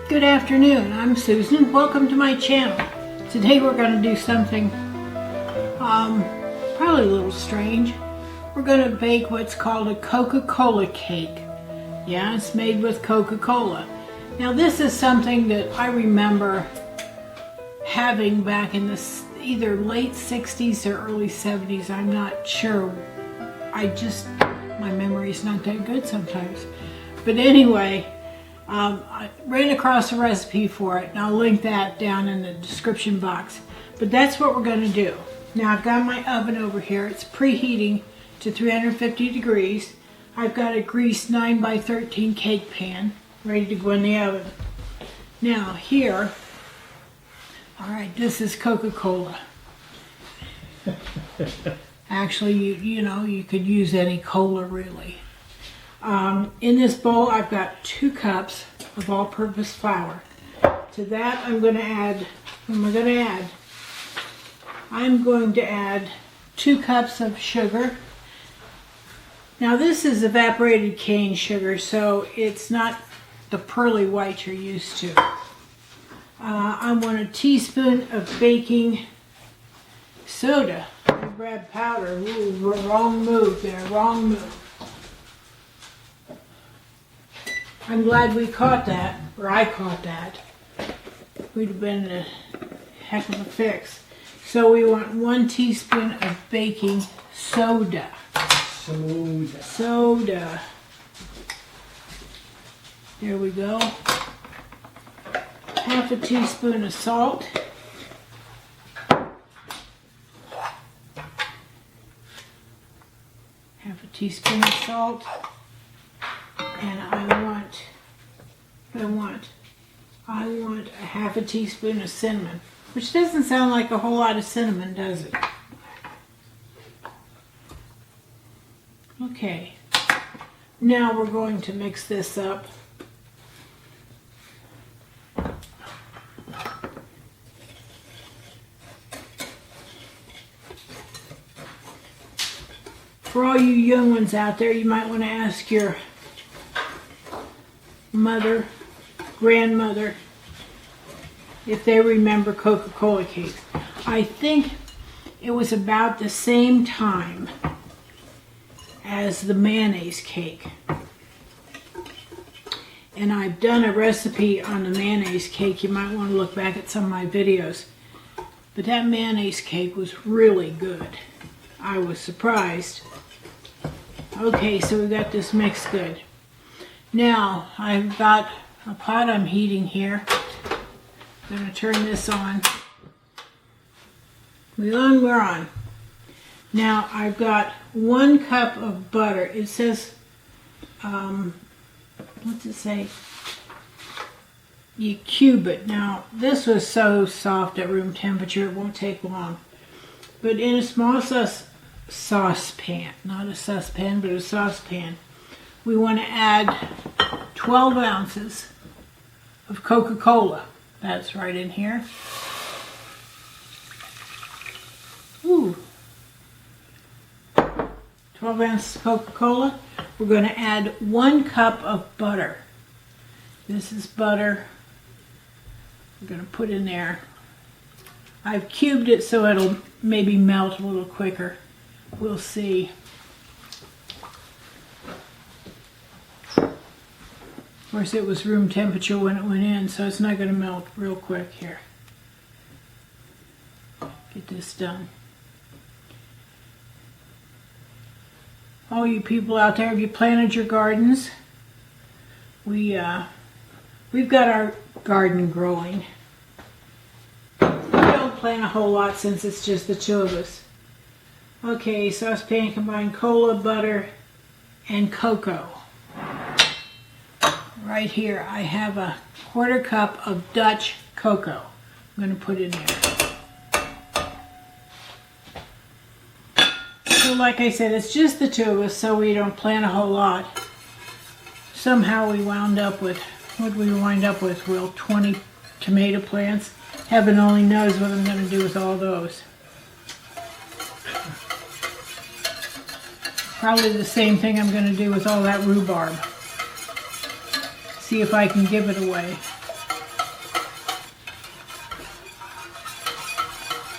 Good afternoon, I'm Susan. Welcome to my channel. Today we're going to do something probably a little strange. We're going to bake what's called a Coca-Cola cake. Yeah, it's made with Coca-Cola. Now this is something that I remember having back in the either late 60s or early 70s. I'm not sure. My memory's not that good sometimes. But anyway, I ran across a recipe for it, and I'll link that down in the description box. But that's what we're going to do. Now I've got my oven over here. It's preheating to 350 degrees. I've got a greased 9x13 cake pan ready to go in the oven. Now here, alright, this is Coca-Cola. Actually, you could use any cola really. In this bowl, I've got 2 cups of all-purpose flour. To that, I'm going to add 2 cups of sugar. Now, this is evaporated cane sugar, so it's not the pearly white you're used to. I want a teaspoon of baking soda. I grabbed powder. Ooh, wrong move there, wrong move. I'm glad we caught that, or I caught that. We'd have been a heck of a fix. So we want 1 teaspoon of baking soda. Soda. There we go. Half a teaspoon of salt. Half a teaspoon of salt. And I want a half a teaspoon of cinnamon, which doesn't sound like a whole lot of cinnamon, does it? Okay, now we're going to mix this up. For all you young ones out there, you might want to ask your mother, grandmother, if they remember Coca-Cola cakes. I think it was about the same time as the mayonnaise cake. And I've done a recipe on the mayonnaise cake. You might want to look back at some of my videos. But that mayonnaise cake was really good. I was surprised. Okay, so we got this mixed good. Now, I've got a pot I'm heating here. I'm going to turn this on. We're on. Now, I've got 1 cup of butter. It says, what's it say? You cube it. Now, this was so soft at room temperature, it won't take long. But in a small saucepan, not a saucepan, but a saucepan, we want to add 12 ounces of Coca-Cola. That's right in here. Ooh. 12 ounces of Coca-Cola. We're going to add 1 cup of butter. This is butter. We're going to put in there. I've cubed it so it'll maybe melt a little quicker. We'll see. Of course, it was room temperature when it went in, so it's not going to melt real quick here. Get this done. All you people out there, have you planted your gardens? We've got our garden growing. We don't plant a whole lot since it's just the 2 of us. Okay, saucepan, combine cola, butter, and cocoa. Right here, I have a 1/4 cup of Dutch cocoa. I'm going to put in there. So like I said, it's just the 2 of us, so we don't plant a whole lot. Somehow we wound up with, what did we wind up with? Well, 20 tomato plants. Heaven only knows what I'm going to do with all those. Probably the same thing I'm going to do with all that rhubarb. See if I can give it away.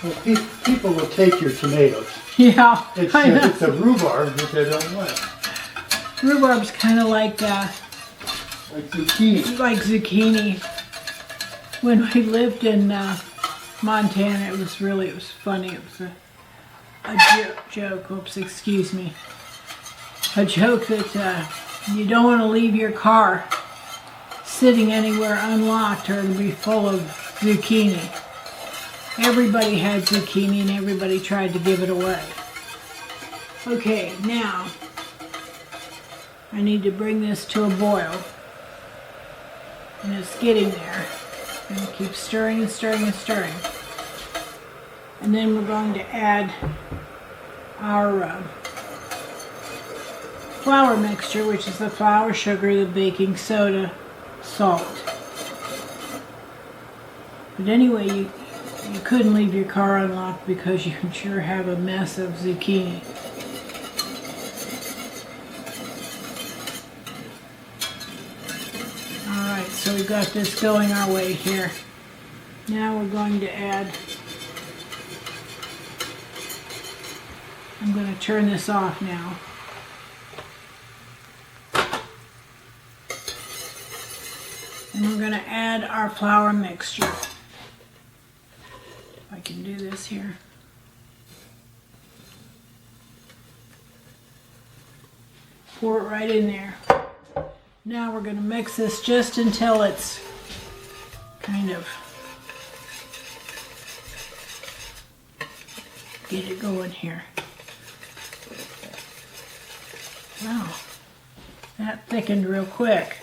Well, people will take your tomatoes. Yeah, It's, I know. it's a rhubarb that they don't want. Rhubarb's kind of like Like zucchini. zucchini. When we lived in Montana, it was funny. It was a joke. Oops, excuse me. A joke that you don't want to leave your car sitting anywhere unlocked or it'll be full of zucchini. Everybody had zucchini and everybody tried to give it away. Okay, now I need to bring this to a boil. And it's getting there. I'm going to keep stirring and stirring and stirring. And then we're going to add our flour mixture, which is the flour, sugar, the baking soda, salt. But anyway, you couldn't leave your car unlocked because you can sure have a mess of zucchini. Alright, so we got this going our way here. Now we're going to add, I'm going to turn this off now. And we're going to add our flour mixture. If I can do this here. Pour it right in there. Now we're going to mix this just until it's kind of, get it going here. Wow, that thickened real quick.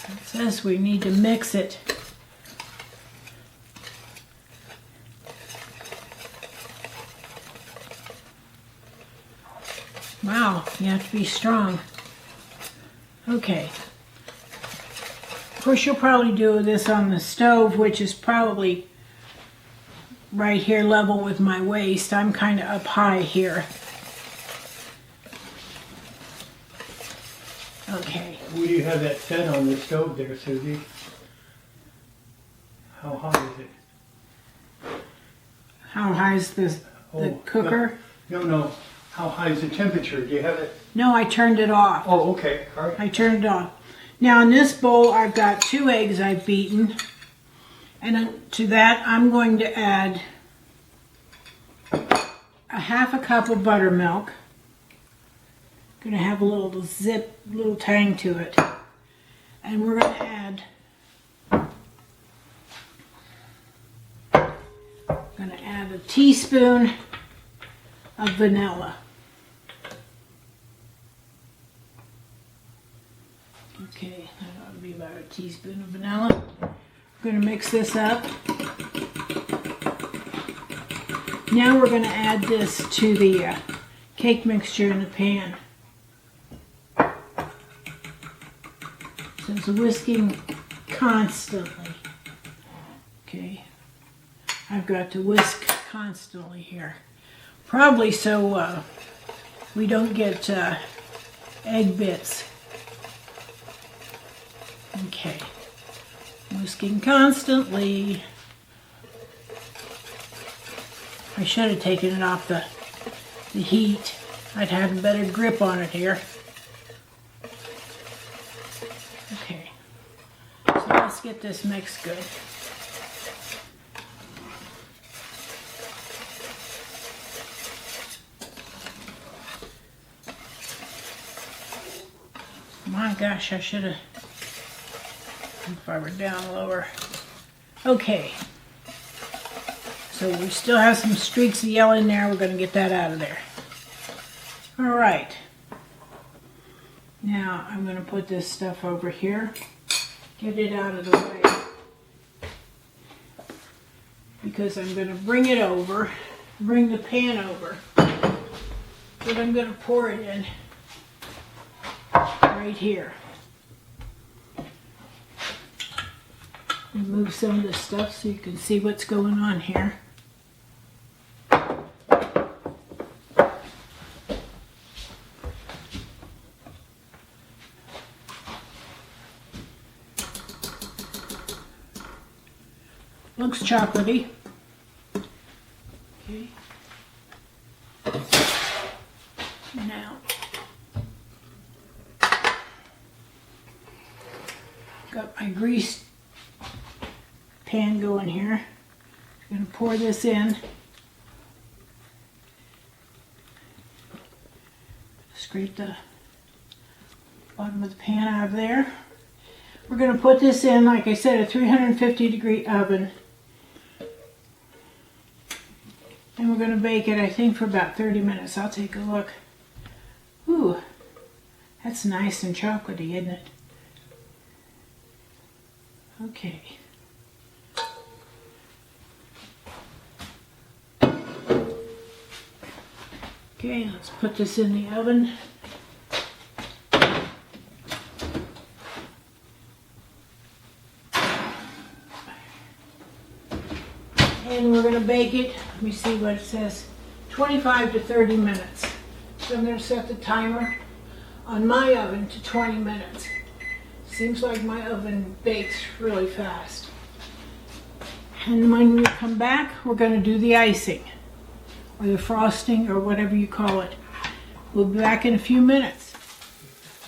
It says we need to mix it. Wow, you have to be strong. Okay. Of course, you'll probably do this on the stove, which is probably right here level with my waist. I'm kind of up high here. Okay. Where do you have that set on the stove there, Susie? How high is it? How high is the cooker? No. How high is the temperature? Do you have it? No, I turned it off. Oh, okay. All right. I turned it off. Now in this bowl, I've got 2 eggs I've beaten. And to that, I'm going to add a half a cup of buttermilk. Going to have a little tang to it. And we're going to add a teaspoon of vanilla. Okay, that ought to be about a teaspoon of vanilla. I'm going to mix this up. Now we're going to add this to the cake mixture in the pan. So it's whisking constantly. Okay, I've got to whisk constantly here. Probably so we don't get egg bits. Okay, whisking constantly. I should have taken it off the heat. I'd have a better grip on it here. Okay, so let's get this mixed good. My gosh, I should have, if I were down lower. Okay, so we still have some streaks of yellow in there. We're going to get that out of there. All right, now I'm going to put this stuff over here, get it out of the way, because I'm going to bring it over, bring the pan over, but I'm going to pour it in right here. Remove some of this stuff so you can see what's going on here. Looks chocolatey. Okay. Now, got my greased pan going here. I'm going to pour this in. Scrape the bottom of the pan out of there. We're going to put this in, like I said, a 350-degree oven. And we're going to bake it, I think, for about 30 minutes. I'll take a look. Ooh, that's nice and chocolatey, isn't it? Okay. Okay, let's put this in the oven. And we're going to bake it, let me see what it says, 25 to 30 minutes. So I'm going to set the timer on my oven to 20 minutes. Seems like my oven bakes really fast. And when we come back, we're going to do the icing, or the frosting, or whatever you call it. We'll be back in a few minutes.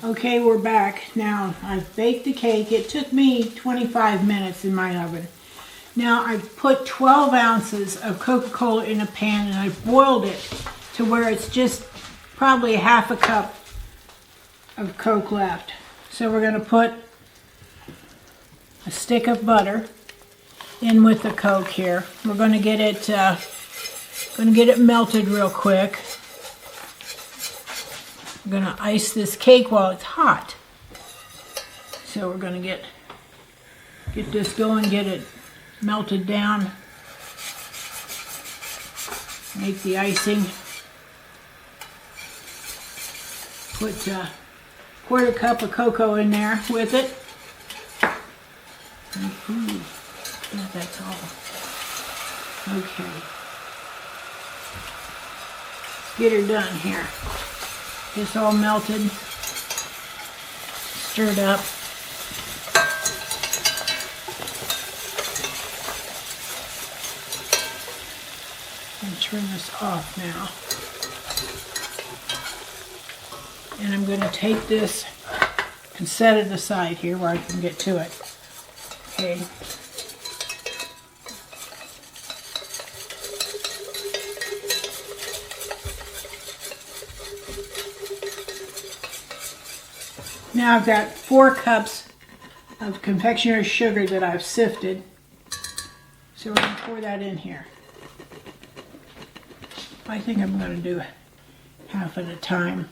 Okay, we're back. Now, I've baked the cake. It took me 25 minutes in my oven. Now, I've put 12 ounces of Coca-Cola in a pan, and I've boiled it to where it's just probably half a cup of Coke left. So we're going to put a stick of butter in with the Coke here. We're going to get it melted real quick. I'm going to ice this cake while it's hot. So we're going to get this going, get it melted down. Make the icing. Put a quarter cup of cocoa in there with it. Ooh, yeah, that's all. Okay. Get her done here. It's all melted, stirred up. And turn this off now. And I'm going to take this and set it aside here where I can get to it. Okay. Now I've got 4 cups of confectionery sugar that I've sifted. So we're going to pour that in here. I think I'm going to do half at a time.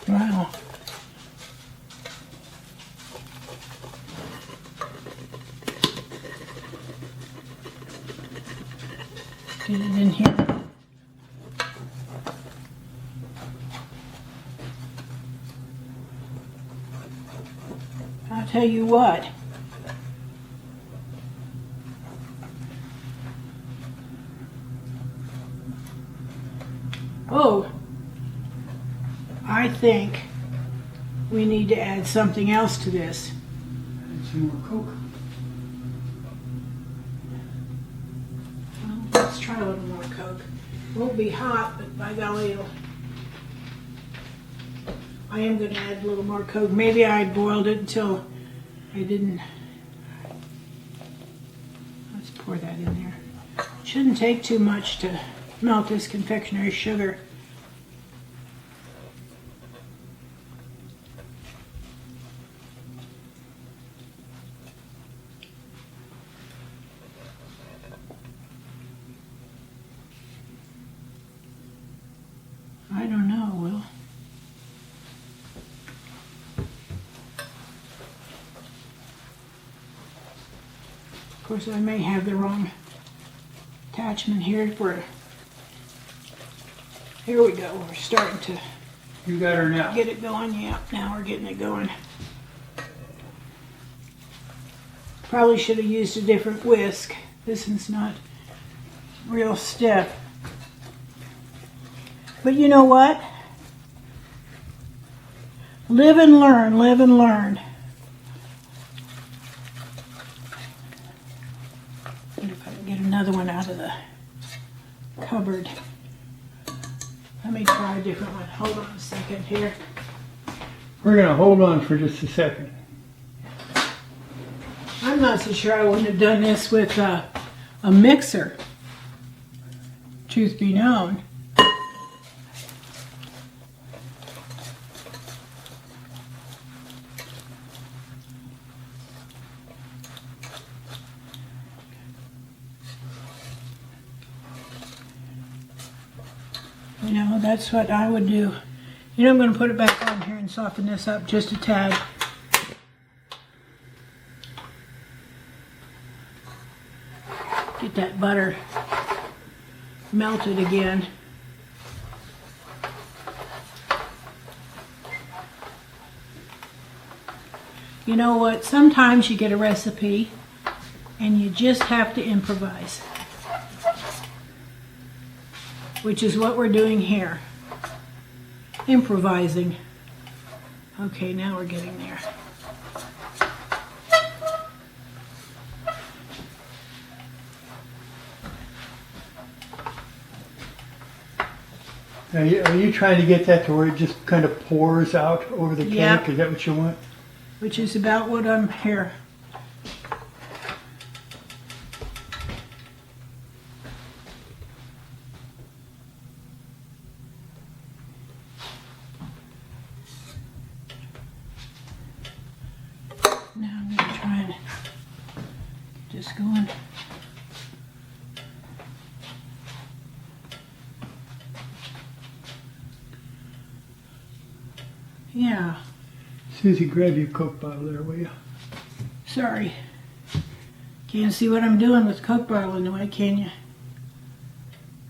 Wow. Get it in here. I'll tell you what. Oh, I think we need to add something else to this. Add some more Coke. Well, let's try a little more Coke. It won't be hot, but by golly, I am going to add a little more Coke. Maybe I boiled it until I didn't. Let's pour that in there. Shouldn't take too much to melt this confectionery sugar. I don't know, Will. Of course, I may have the wrong attachment here for. Here we go. We're starting to You got her now. get it going. Yeah, now we're getting it going. Probably should have used a different whisk. This one's not real stiff. But you know what? Live and learn, live and learn. Wonder if I can get another one out of the cupboard. Let me try a different one. Hold on a second here. We're going to hold on for just a second. I'm not so sure I wouldn't have done this with a mixer. Truth be known. You know, that's what I would do. You know, I'm going to put it back on here and soften this up just a tad. Get that butter melted again. You know what? Sometimes you get a recipe and you just have to improvise. Which is what we're doing here. Improvising. Okay, now we're getting there. Are you trying to get that to where it just kind of pours out over the cake? Yeah. Is that what you want? Which is about what I'm here. Now I'm going to try and get this going. Yeah. Susie, grab your Coke bottle there, will you? Sorry. Can't see what I'm doing with Coke bottle in the way, can you?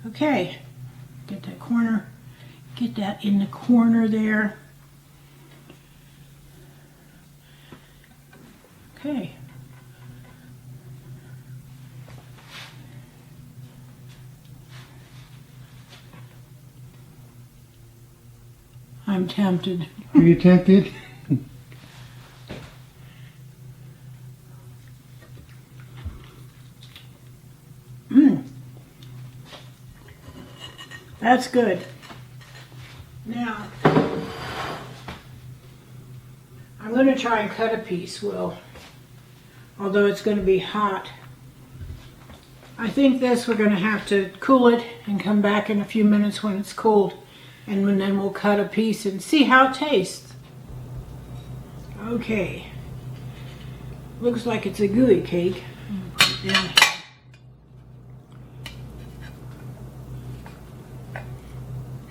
Okay. Get that corner. Get that in the corner there. Okay. I'm tempted. Are you tempted? That's good. Now, I'm going to try and cut a piece, Will. Although it's going to be hot. I think this we're going to have to cool it and come back in a few minutes when it's cooled. And then we'll cut a piece and see how it tastes. Okay. Looks like it's a gooey cake. I'm gonna put it down here.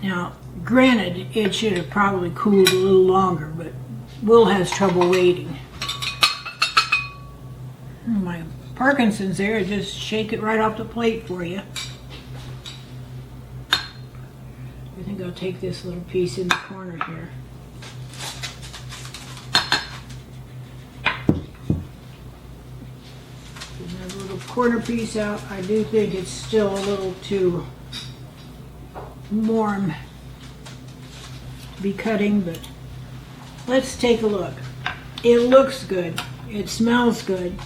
Now, granted, it should have probably cooled a little longer, but Will has trouble waiting. My Parkinson's there, just shake it right off the plate for you. I think I'll take this little piece in the corner here. Get that little corner piece out. I do think it's still a little too warm to be cutting, but let's take a look. It looks good. It smells good.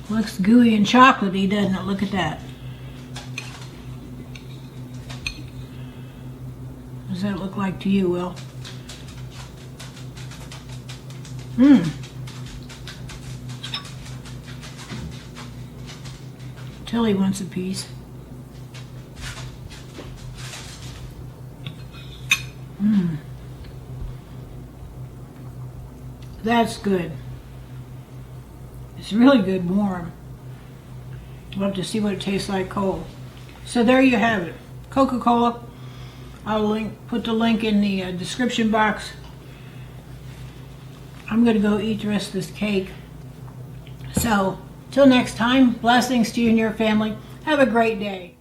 Looks gooey and chocolatey, doesn't it? Look at that. What does that look like to you, Will? Tilly wants a piece. That's good. It's really good warm. We'll have to see what it tastes like cold. So there you have it. Coca-Cola. I'll put the link in the description box. I'm going to go eat the rest of this cake. So, till next time, blessings to you and your family. Have a great day.